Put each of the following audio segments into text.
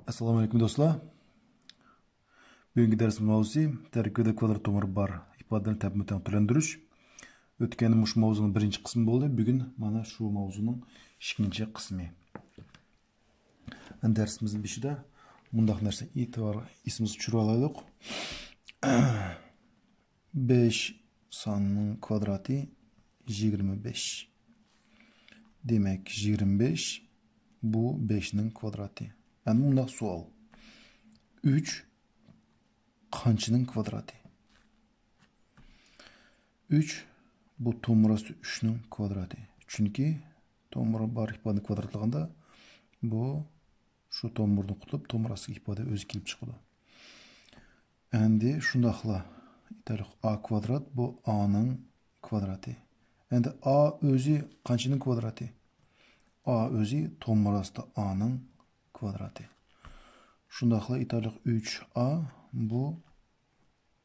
Assalomu alaykum do'stlar. Bugungi darsimiz mavzusi tarkibida kvadrat tomiri bor ifodalarni tap-tang turlantirish. O'tgan mush mavzuning birinchi qismi bo'ldi. Bugun mana shu mavzuning ikkinchi qismi. Darsimizning beshida bundaq narsa e'tibor ismimizni tushirib olaylik. 5 sonning kvadrati 25. Demak, 25 bu 5 ning kvadrati. Yani bundaq savol. 3 qanchaning kvadrati? 3 bu to'g'risi 3 ning kvadrati. Chunki to'g'ri bor ifodani kvadratlaganda bu shu to'g'ridan qutlib to'g'risiga ifoda o'zi kelib chiqadi. Endi shundaqla aytaylik a kvadrat bu a ning kvadrati. Endi a o'zi qanchaning kvadrati? A o'zi to'g'risida a ning kvadrati. Shundaqla aytaylik 3a bu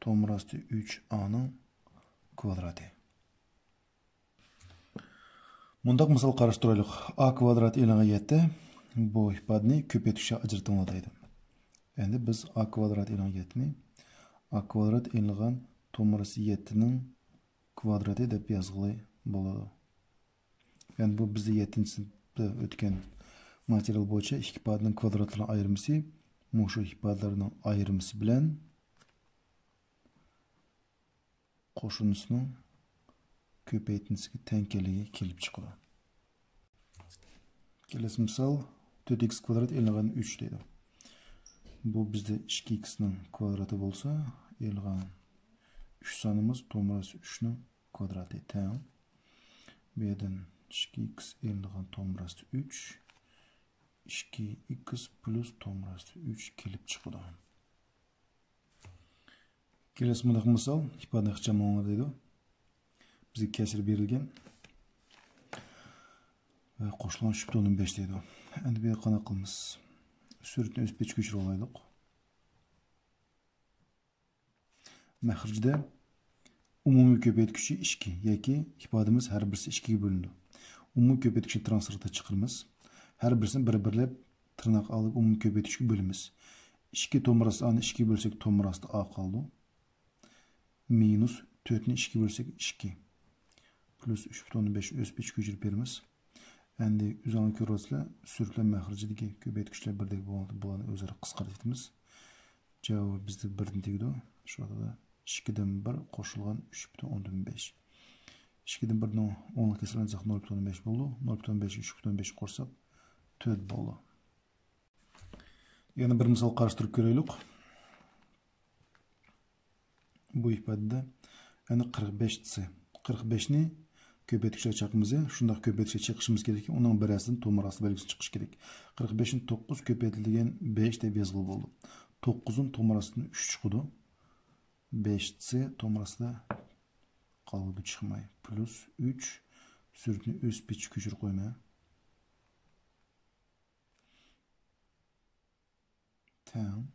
to'g'risida 3a ning kvadrati. Bundaq misol qarashtiraylik. A kvadrat e'longa 7 bu ifodani ko'paytirishga ajratib deydi. Endi biz a kvadrat e'longa 7 ni a kvadrat e'longan to'g'risi 7 ning kvadrati deb yozg'ili bo'ladi. Yani bu bizda 7-sinfda o'tgan material bo'yicha ikki ifodaning kvadratlarini ayirmasi, shu ifodalarning ayirmasi bilan qo'shimchasining ko'paytirmasiga tengkeligi kelib chiqadi. Kelasi misol 4x kvadrat e'longan 3 deydi. Bu bizda 2x ning kvadrati bo'lsa, e'longan 3 sonimiz to'g'risi 3 ning kvadrati teng. Bu yerdan 2x e'longan to'g'risi 3 2x plus to'g'risi 3 kelib chiqadi. Kelasi bundaq misol ifodani ixchamonlar deydi. Bizga kasr berilgan va qo'shilgan 3.5 deydi. Endi bu yerga qanaqa qilamiz? Suratni o'z pechga ko'chirib olaylik. Maxrijda umumiy ko'paytgichi 2 yoki ifodamiz har birisi 2 ga bo'linadi. Umumiy ko'paytgichni transferda chiqaramiz. Her birisini bir-birlab tırnak alıp umumiy ko'paytgichga bo'lamiz. 2 to'g'risi a ni 2 bo'lsak to'g'risi a qoldi. Minus 4 ni 2 bo'lsak 2. Plus 3.5 o'z pechga ko'chirib beramiz. Endi o'zingizlar ko'ryapsizlar, suruklar maxrijidagi ko'paytgichlar birdek bo'ladi. Bularni o'zaro qisqartiramiz. Javob bizda 1 ni tegdi. Shu yerda 2 dan 1 qo'shilgan 3.15. 2 dan 1 ning 10 kesirlansak 0.5 bo'ldi. 0.5 3.5 qo'shsak 4 bo'ldi. Yana bir misol qarashtirib ko'raylik. Bu ifodada yana 45 si. 45 ni ko'paytgichga chiqimiz, shunday ko'paytgichga chiqishimiz kerak. Uning birasidan to'g'risi belgisi chiqish kerak. 45 ni 9 ko'paytirilgan 5 deb yozilib bo'ldi. 9 ning to'g'risidan 3 chiqdi. 5 si to'g'risida qoldi chiqmay. Plus 3 suratni o'z pechga ko'chirib qo'ymay. Tamam.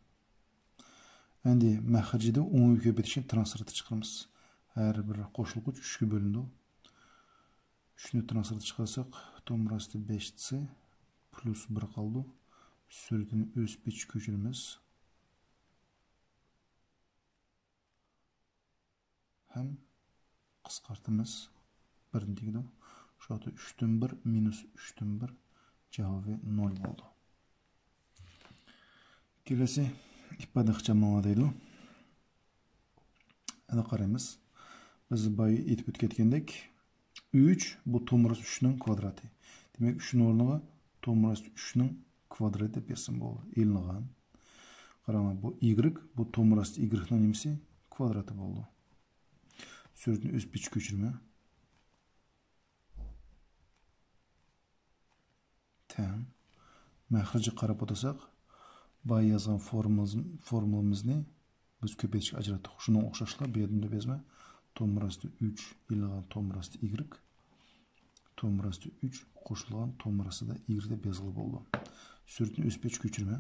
Endi maxrijda umumiy ko'paytgichni transferda chiqaramiz. Har bir qo'shilg'ich 3 ga bo'lindi. 3 ni transferda chiqarsak, to'g'risida 5 si plus 1 qoldi. Suratni o'z pechga ko'chiramiz. Ham qisqartimiz 1 ni tegdi. Shu yerda 3 dan 1 minus 3 dan 1 javobi 0 bo'ldi. Kelasi ifoda ixchamonlar deydi. Ana qaraymiz. Biz boya aytib o'tgandek 3 bu to'g'risi 3 ning kvadrati. Demak 3 ning o'rniga to'g'risi 3 ning kvadrati deb yozsam bo'ldi. E'longan. Qarama bu y bu to'g'risi y ning nimasi? Kvadrati bo'ldi. Suratni o'z pechga ko'chirma. Tam. Maxrijga qarab o'tsak, boya yozgan formulamizni biz ko'paytirishga ajratdik. Shuni o'xshashlar bu yerda bezma. To'g'risi 3 e'longan to'g'risi y. To'g'risi 3 qo'shilgan to'g'risida y deb yozilib bo'ldi. Suratni o'z pechga ko'chirma.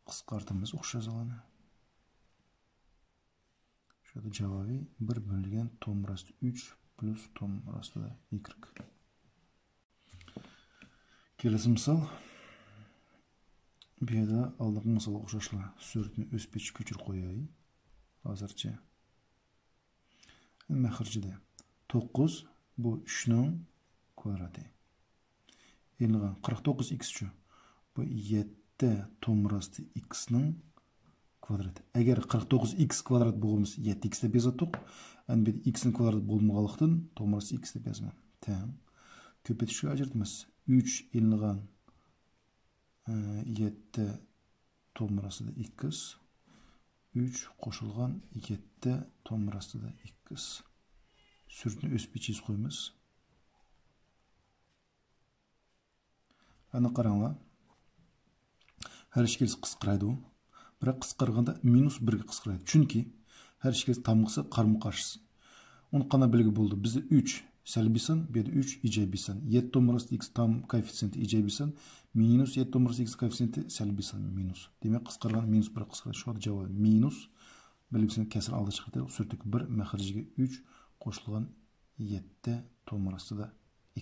Qisqartimiz o'xshashlarni. Shu yerda javobi 1 bo'lgan to'g'risi 3 plus to'g'risida y. Kelasi misol bu yerda aldığım misal o'xshashlar suratni o'sbich ko'chirib qo'yay. Hozircha. Maxrijida 9 bu 3 ning kvadrati. Endi 49x-chu. Bu 7 to'g'risi x ning kvadrati. Agar 49x kvadrat bo'lsa 7x deb yozadiq. Endi bu x ning kvadrati bo'lmaganlikdan to'g'risi x deb yozaman. Teng. Ko'paytirishga ajratamiz. 3 elingan 7 to'g'risida x 3 qo'shilgan 7 to'g'risida x. Suratni o'sbich yozib qo'yamiz. Ana qaranglar. Har ishkilsi qisqaradi. Biroq qisqarganda -1 ga qisqaradi. Chunki har ishkilsi tamg'isi qarama-qarshi. Uni qana bilgi bo'ldi. Bizda 3 salbiy son, bu yerda 3 ijobiy son. 7 to'g'risida x tam koeffitsiyenti ijobiy son, -7 to'g'risida x koeffitsiyenti salbiy son minus. Demak, qisqargan -1 qisqaradi. Shu javob minus belgisini kasr oldi chiqardik. Suratdagi 1 maxrijiga 3 qo'shilgan 7 to'g'risida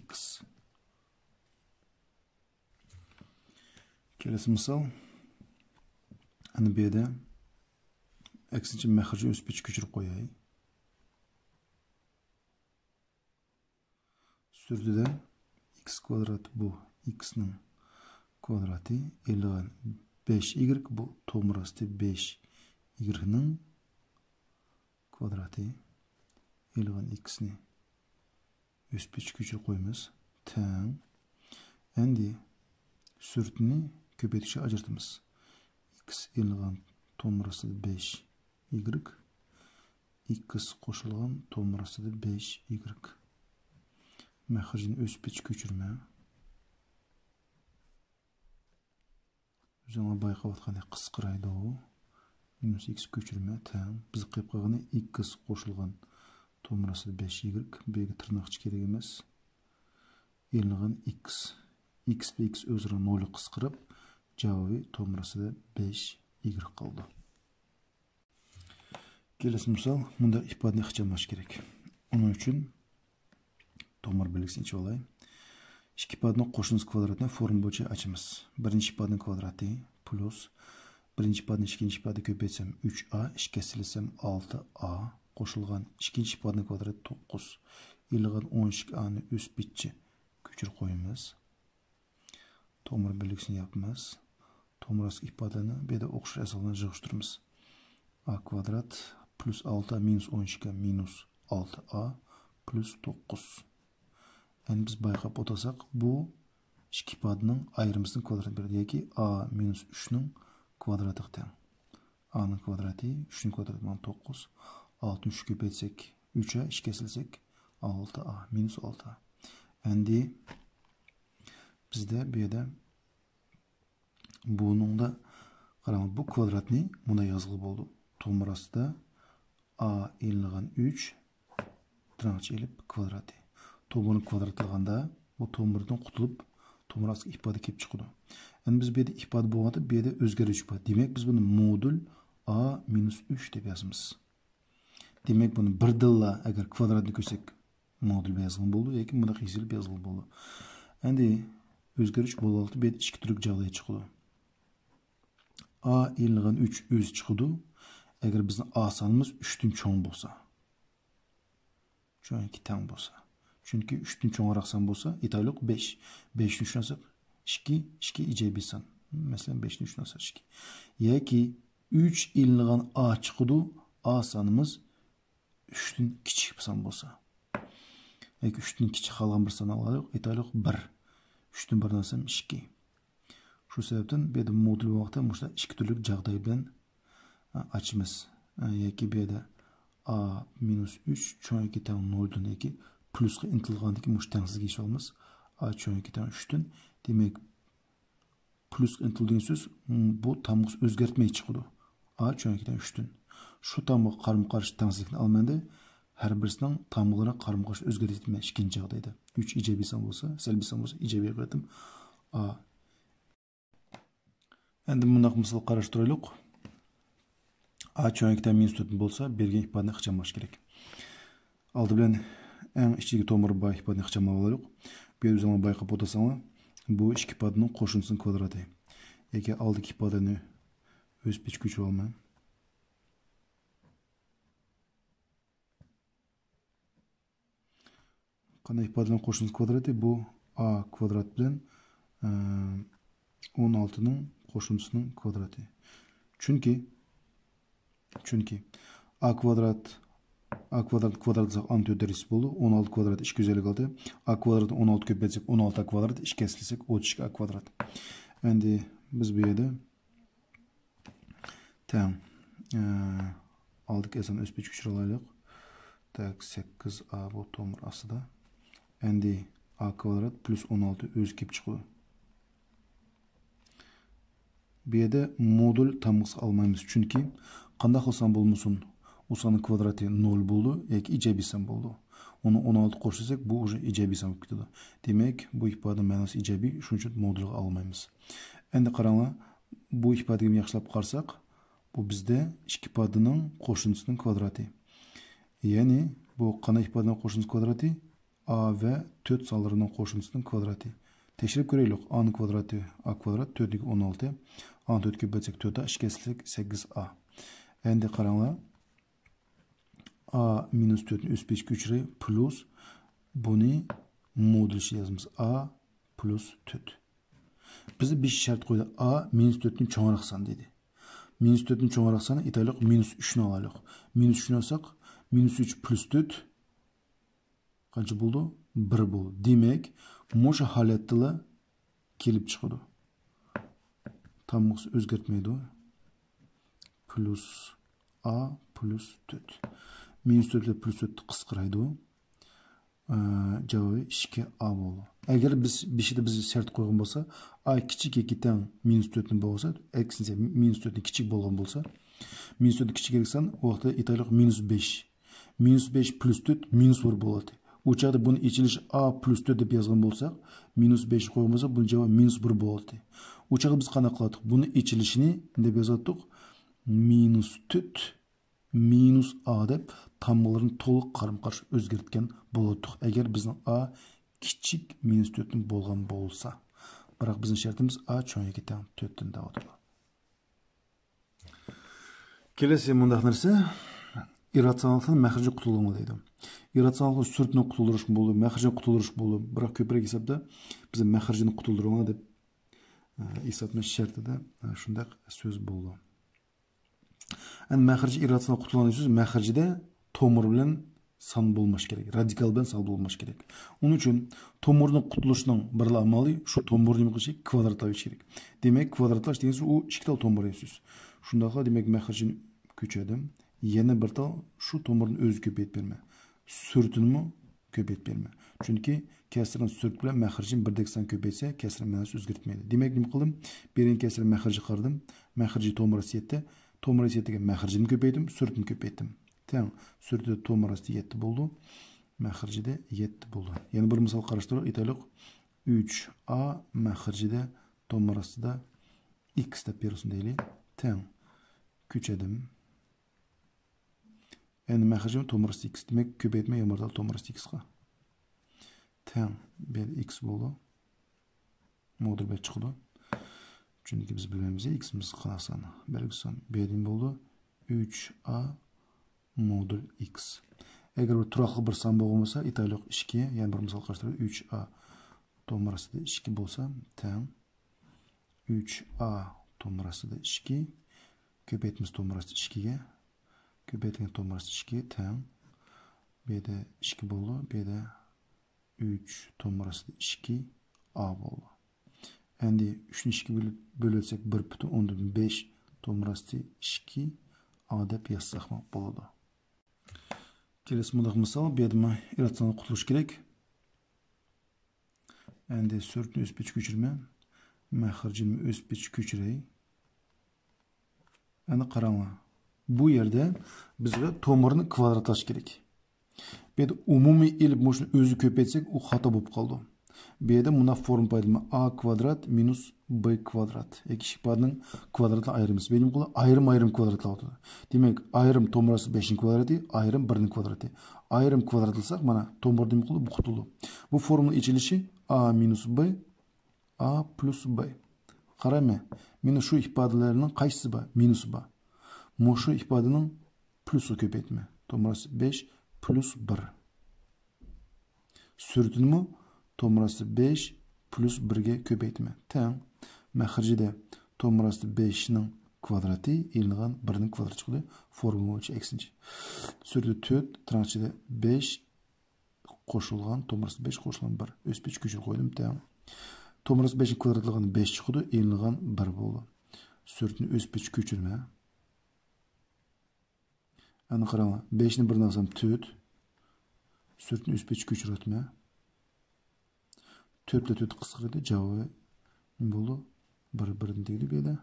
x. Kelasi misol. Ana bu yerda aksincha maxrijni o'sbich ko'chirib qo'yay. Suratda x kvadrat bu x ning kvadrati e'lon 5y bu to'g'risida 5y ning kvadrati e'lon x ni o'sbich ko'chirib qo'yamiz. Teng. Endi suratni ko'paytirishga ajratamiz. X e'lon to'g'risida 5y x qo'shilgan to'g'risida 5y. Maxrijni o'sbich ko'chirma. O'zingizlar bayqayotgandek qisqaraydi u. -x ko'chirma teng. Biz qilib qo'ygani x qo'shilgan to'g'risida 5y. Bu yerga tirnoqcha kerak emas. E'lon x. X va x o'zaro 0 qisqarib, javobi to'g'risida 5y qoldi. Kelasi misol, bunda ifodani ixchamash kerak. Uning uchun tomir belgisini ichib olay. Ikki ifodaning qo'shimcha kvadratini forma bo'yicha ochamiz. Birinchi ifodaning kvadrati plus birinchi ifodani ikkinchi ifoda ko'paytsam 3a, ishga silsam 6a qo'shilgan ikkinchi ifodaning kvadrati 9. Ilg'an 12a ni o'sbichchi ko'chirib qo'yamiz. Tomir belgisini yapamiz. Tomirasli ifodani bu yerda o'xshash asosan yig'ishtiramiz. A kvadrat plus 6a minus 12 minus 6a plus 9. Endi biz bayqab o'tasak, bu ikki ifodaning ayrimisining kvadrati beradi yoki a minus 3 ning kvadratiga teng. A ning kvadrati 3 ning kvadrati bilan 9. 6 3 ko'paytsak 3a, ishga silsak 6a minus 6a. Endi bizda bu yerda buningda qarang, bu kvadratni bunda yozilib bo'ldi. To'g'risida a e'lon 3 tirnoqcha ilib kvadrati. To'g'rini kvadratлаганда bu to'g'ridan qutulib to'g'rasiga ifoda kelib chiqadi. Endi biz bu yerda ifoda bo'lganda bu yerda o'zgaruvchi bor. Demak, biz buni modul a minus 3 deb yozamiz. Demak, buni birdilla agar kvadratni ko'rsak modul yozilgan bo'ldi yoki bunda yozilib yozilgan bo'ldi. Endi o'zgarish bo'ldi, bu yerda ikki turli joylar chiqadi. A e'lon 3 o'zi chiqadi. Agar bizning a sonimiz 3 dan cho'ng bo'lsa. Cho'ngki teng bo'lsa. Chunki 3 dan cho'ngroq son bo'lsa, italiq 5. 5 ni tushunsak 2, 2 ijobiy son. Masalan 5 ni tushunsak 2. Yoki 3 e'lon a chiqadi, a sonimiz 3 dan kichik son bo'lsa. Yoki 3 dan kichik qolgan bir son olaylik, italiq 1. 3 dan 1 narsam 2. Shu sababdan bu yerda modul vaqtda mushta ikki turli joylar bilan ochamiz. Yoki bu yerda a minus 3 cho'nki teng 0 dan yoki plusga intilgandagi mushtangsizga ish olamiz. A cho'nki teng 3 dan. Demak, plusga intilgan so'z bu tamg'is o'zgartmay chiqadi. A cho'nki teng 3 dan. Shu tamg'a qarama-qarshi tengsizlikni olmanda har birisining tamg'alarini qarama-qarshi o'zgartmaydi ikkinchi joyda. 3 ijobiy son bo'lsa, salbiy son bo'lsa ijobiy qildim. A. Endi bunday misol qarash turaylik. A cho'nkidan minus 4 bo'lsa, bergan ifodani ixchamash kerak. Oldi bilan eng ichiga tomir bor ifodani ixchamay olaylik. Bu yerda o'zingizlar bayqab o'tasanglar, bu ikki ifodaning qo'shimchasining kvadrati. yoki oldiki ifodani o'zib ko'chirib olman. Qanday ifodadan qo'shimcha kvadrati? Bu a kvadrat bilan 16 ning qo'shimchasining kvadrati. Chunki a kvadrat desak 14 derisi bo'ldi. 16 kvadrat 256. A kvadrat 16 ko'paytsak 16 a kvadrat, 2 keslisak 32 a kvadrat. Endi biz bu yerda tam aldık esan o'zbek kuchira olaylik. Tak 8a bu tomir ostida. Endi a kvadrat plus 16 o'z kelib chiqadi. Bu yerda modul tamg'is olmaymiz, chunki qanday qilsam bo'lmasin, u soni kvadrati 0 bo'ldi yoki ijobiy son bo'ldi. Uni 16 qo'shsak, bu уже ijobiy son bo'lib ketadi. Demak, bu ifoda ma'nosi ijobiy, shuning uchun modulga olmaymiz. Endi qaranglar, bu ifodani yaxshilab qarasak, bu bizda ikki ifodaning qo'shimchasining kvadrati. Ya'ni bu qanday ifodaning qo'shimchasi kvadrati? A va 4 sonlarining qo'shimchasining kvadrati. Tekshirib ko'raylik. A ning kvadrati a kvadrat 4 ning 16. A 4 ga bo'lsak 4 a, 2 keslik 8a. Endi qaranglar. A minus 4 o'z pech ko'chiri plus buni modulcha yozamiz. A plus 4. Biz bir shart qo'ydik. A minus 4 ning cho'ngroq son dedi. Minus 4 ning cho'ngroq soni aytaylik minus 3 ni olaylik. Minus 3 ni olsak minus 3 plus 4 qancha bo'ldi? 1 bo'ldi. Demak, musha holatda kelib chiqadi. Tamg'is o'zgartmaydi. Plus a plus 4. Minus 4 ile plus 4 qisqaraydi. Javobi 2a bo'ldi. Agar biz shart qo'ygan bo'lsa, a kichik yoki teng minus 4 ni bo'lsa, aksincha minus 4 ni kichik bo'lgan bo'lsa, minus 4 ni kichik eksan, o vaqtda aytaylik minus 5. Minus 5 plus 4 minus 1 bo'ladi. U chaqda buni ichilish a plus 4 deb yozgan bo'lsak, minus 5 qo'ygan bo'lsa, bu javob minus 1 bo'ladi. U chaqda biz qanday qildik? Buni ichilishini deb yozdik. Minus 4 minus a deb tamg'alarni to'liq qarama-qarshi o'zgartgan bo'lardik. Agar bizning a kichik minus 4 ning bo'lgan bo'lsa, biroq bizning shartimiz a cho'ng yoki teng 4 dan davomli. Kelasi mundaq narsa irratsionallikdan maxrijiy qutulishni deydi. Irratsionallikdan surtni qutuldirish bo'ldi, maxrijiy qutuldirish bo'ldi. Biroq ko'proq hisobda biz maxrijini qutuldiramiz deb hisoblash shartida shunday so'z bo'ldi. Endi maxrijiy irratsional qutulgan so'z maxrijida tomir bilan son bo'lmash kerak, radikal bilan son bo'lmash kerak. Uning uchun tomirning qutulishining bir amali shu tomirni nima qilish kvadratlash kerak. Demak, kvadratlash degan so'z u ikkita tomir so'z. Shundaqla demak maxrijini ko'chadim. Yana bir tal shu tomirni o'zi ko'paytirib berma. Surtini ko'paytirib berma. Chunki kasrning surt bilan maxrijin birdek son ko'paysa, kasr ma'nosi o'zgartmaydi. Demak, nima qildim? Birinchi kasr maxriji qaradim. Maxriji tomirasi 7. Tomirasi 7 ga maxrijini ko'paytirdim, surtini ko'paytirdim. Teng, surtida tomirasi 7 bo'ldi. Maxrijida 7 bo'ldi. Yana bir misol qarashtirib aytaylik. 3a maxrijida tomirasida x deb bersin deylik. Teng. Ko'chadim. Endi maxrijim tomirasi x. Demak, ko'paytma yamartal tomirasi x ga. Teng, bir x bo'ldi. Modul bir chiqdi. Chunki biz bilmaymiz x'imiz qanaqasini. Belgison berdim bo'ldi. 3a modul x. Agar bu turaqli bir son bo'lgan bo'lsa, aytaylik 2, ya'ni bir misol qarashtirib 3a tomirasida 2 bo'lsa, teng 3a tomirasida 2, ko'paytmiz tomirasida 2 ga, ko'paytgan tomirasida 2 teng, bu yerda 2 bo'ldi, bu yerda 3 tomirasida 2a bo'ldi. Endi 3 ni 2 bo'lsak 1.5 tomirasida 2a deb yozsak bo'ladi. Kelasi mundaq misol, bu yerda irratsional qutilish kerak. Endi surtni o'z pech ko'chirma, maxrijini o'z pech ko'chiray. Endi qaranglar. Bu yerda bizga tomirni kvadratlash kerak. Bu yerda umumiy ilib shuni o'zi ko'paytsak, u xato bo'lib qoldi. Bu yerda bunda form paydimi a kvadrat minus b kvadrat. Ikki ifodaning kvadratini ayiramiz. Benim qo'li ayrim kvadratlar o'tadi. Demak, ayrim tomirasi 5 ning kvadrati, ayrim 1 ning kvadrati. Ayrim kvadratlasak, mana tomir nima qildi? Bu qutildi. Bu formula ichilishi a minus b, a plus b. Qarayma. Meni şu ifadelerinin qaysisi bor? Minusi bor. Şu ifadenin plusu köpeytme. To'g'risi 5 plus 1. Sur'atini to'g'risi 5 plus 1 ga köpeytme. Teng. Maxrijida to'g'risi 5 ning kvadrati ilingan 1 ning kvadrati chiqadi. Formula bo'yicha eksinchi. Sur'ati 4 tranchida 5 qo'shilgan, to'g'risi 5 qo'shilgan 1. O'sib ko'chirib qo'ydim. Teng. To'g'risi 5 ning kvadratligini 5 chiqadi, ilingan 1 bo'ldi. Sur'atni o'sib ko'chirma. Ana qarang, 5 ni 1 dan alsam 4. Sur'atni o'sib ko'chirotma. 4 ile 4 qisqaradi, javobi nima bo'ldi? 1 ni deydi bu yerda.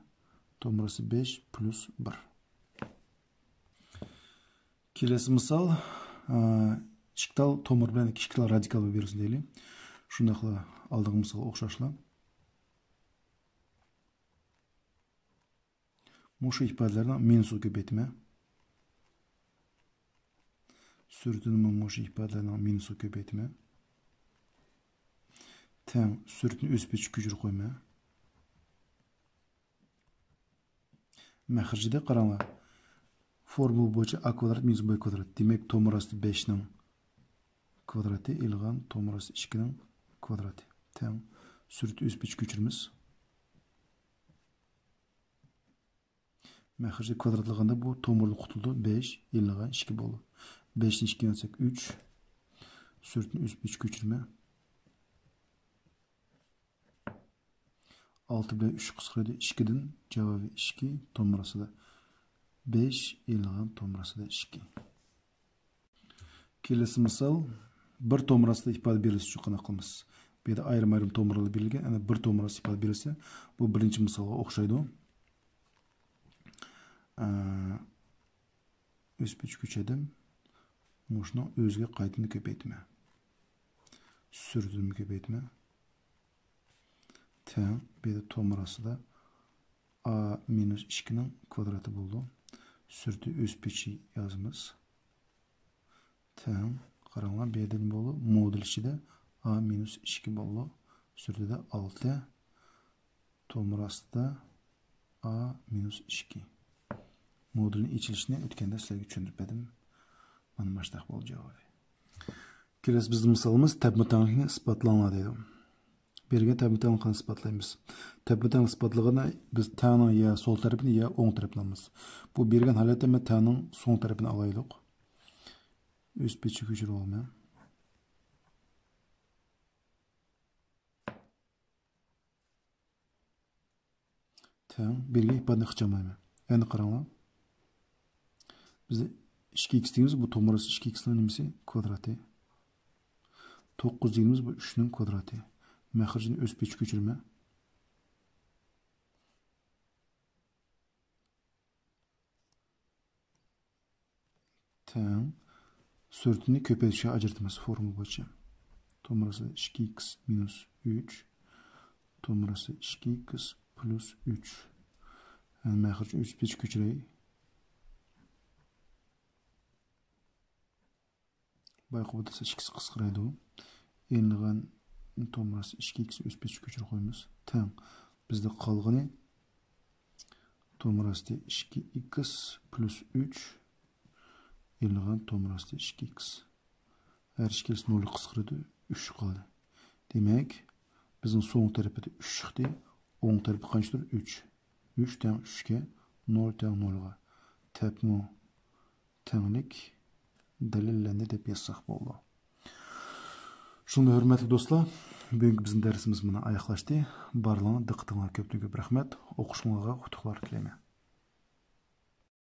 To'g'risi 5 plus 1. Kelesi misol, ikkita tomir bilan ikkita radikal bersin deylik. Shundaqla aldığım misol o'xshashlar. Mushu ifadelerden minusu köpeytme. Sur'atini mushu ifadelerden minusu köpeytme. Teng sur'atni o'sib ko'chirib qo'yma. Maxrijida qaranglar. Formula bo'yicha a kvadrat minus b kvadrat. Demak, to'g'risi 5 ning kvadrati ilg'an to'g'risi 2 ning kvadrati. Teng sur'atni o'sib ko'chiramiz. Maxrijda kvadratliganda bu to'g'ri qutildi. 5 ilg'an 2 bo'ldi. 5 ni 2 ga olsak 3. Sur'atni o'sib ko'chirma. 6 bilan 3 qisqaradi. 2 dan javobi 2 to'g'risida 5 ilg'an to'g'risida 2. Kelesi misol, bir to'g'risida ifade berilsa uchun qanaqa qilamiz? Bu yerda ayrim to'g'rilar berilgan, ana bir to'g'risida ifade berilsa, bu birinchi misolga o'xshaydi. O'sib ko'chadim. Mushni o'ziga qaytini ko'paytma. Sur'atini ko'paytma. Teng bu yerda to'g'risida a minus 2 ning kvadrati bo'ldi. Sur'atni o'sib yozamiz. Teng qaranglar, bu yerda nima bo'ldi? Modul ichida a minus 2 bo'ldi. Sur'atida 6. To'g'risida a minus 2. Modulning ichilishini o'tganda sizlarga tushuntirib berdim. Mana mashtaq bo'ldi javobi. Kelasi bizning misolimiz tepma-tenglikni isbotlanglar deydi. Bergan tepma-tenglikni isbotlaymiz. Tepma-tenglik isbotlaganda biz tangning ya sol tarafini ya o'ng tarafini olamiz. Bu bergan holatda men tangning so'ng tarafini olaylik. O'sib ko'chirib olmayman. Tang bergan ifodani qichamayman. Endi qaranglar. Biz 2x deymiz, bu to'g'risi 2x ning nimasi? Kvadrati. 9 deymiz, bu 3 ning kvadrati. Maxrijini o'sib ko'chirma. Teng sur'atini ko'paytirishga ajratamiz formula bo'yicha. To'g'risi 2x minus 3. To'g'risi 2x plus 3. Yani maxrijini o'sib ko'chiray. Bayqubda 2x qisqaraydi. Endi to'g'risi 2x o'sib ko'chirib qo'yamiz. Teng bizda qolgani to'g'risi 2x plus 3 ilg'an to'g'risi 2x. Her ikisi 0 qisqaradi, 3 qoldi. Demak, bizning so'ng tarafida 3 chiqdi, o'ng tarafi qanchadir? 3. 3 teng 3 ga, 0 teng 0 ga. Tepma tenglik dalillendi deb yozsak bo'ldi. Shunda hurmatli do'stlar, bugungi bizning darsimiz mana oyoqlashdi. Barlarga diqqatingizga ko'p rahmat. O'qishingizga qutuqlar tilayman.